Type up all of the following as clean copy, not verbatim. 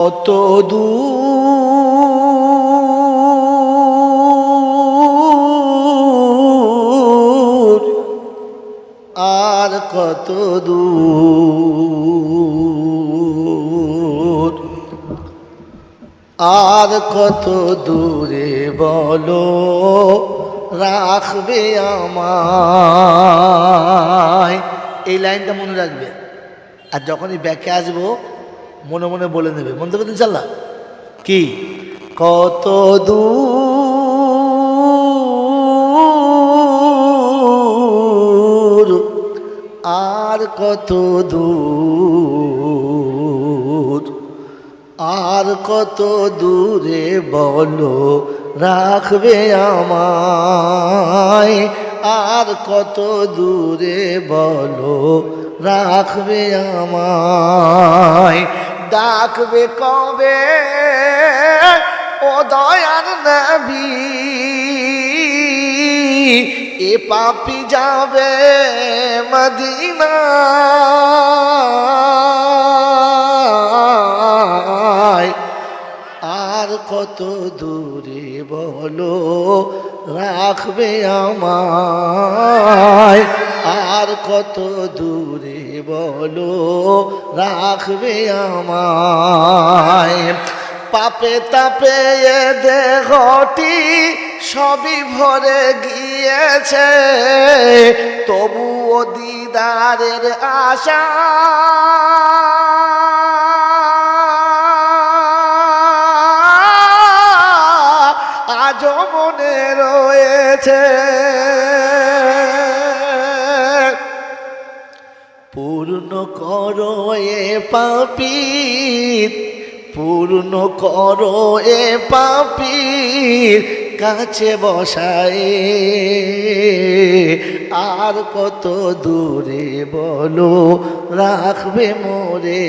কত দূর আর কত দূর আর কত দূরে বলো রাখবে আমায়। এই লাইনটা মনে রাখবে, আর যখনই ব্যাকে আসবো মনে মনে বলে নেবে। মনে দেবে ইনশাল্লাহ। কি কত দূর আর কত দূর আর কত দূরে বলো রাখবে আমায়। আর কত দূরে বলো রাখবে আমায়। ডাকবে কবে ও দয়ার নবী, এ পাপী যাবে মদিনায়। আর কত দূরে বলো রাখবে আমায়। আর কত দূরে বলো রাখবে আমায়। পাপে তাপে এ দেহটি সবই ভরে গিয়েছে, তবুও দিদারের আশা আজও মনে রয়েছে। পূর্ণ করো এ পাপীর, পূর্ণ করো এ পাপীর কাছে বসায়। আর কত দূরে বলো রাখবে মোরে।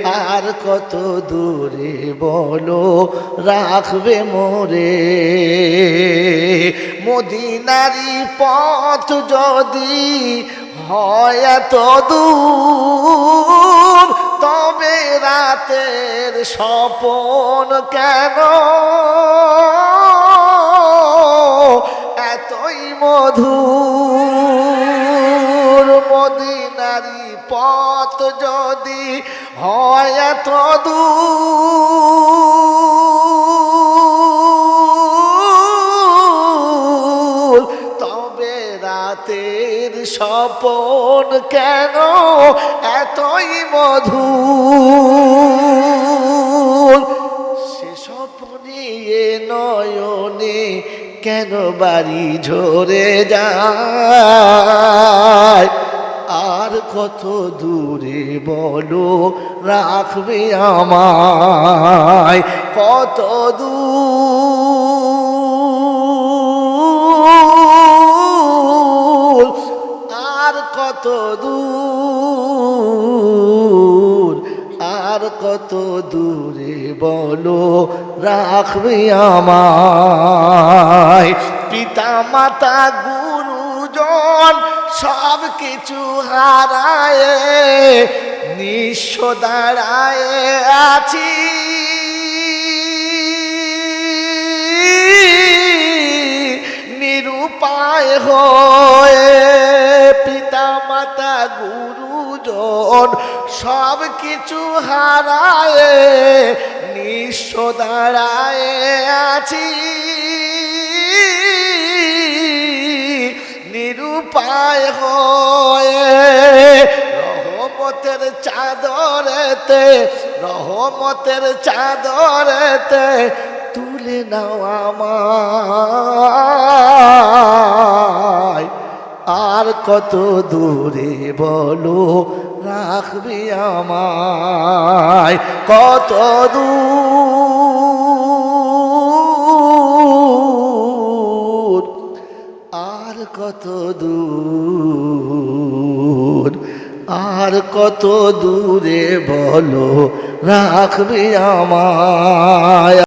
আর কত দূরে বলো রাখবে মোরে। মদিনারি পথ যদি হয় এত দূর, তবে রাতের স্বপন কেন এতই মধুর। মদিনারি পথ যদি হয় এত দূর, তবে রাতের স্বপন কেন এতই মধুর। সে স্বপ্নে এ নয়নে কেন বাড়ি ঝরে যায়। আর কত দূরে বলো রাখবে আমায়। কত দূর আর কত দূর আর কত দূরে বলো রাখবে আমায়। পিতা মাতা গুরুজন সব কিছু হারায় নিঃস্ব দাঁড়ায় আছি। নিরুপায় হয়ে পিতা মাতা গুরুজন সব কিছু হারায় নিঃস্ব দাঁড়ায় আছি। নিরুপায় হয়ে রহমতের চাদরেতে, রহমতের চাদরেতে তুলে নাও আমায়। আর কত দূরে বলো রাখবে আমায়। কত দূর আর কত দূর আর কত দূরে বলো রাখবে আমায়।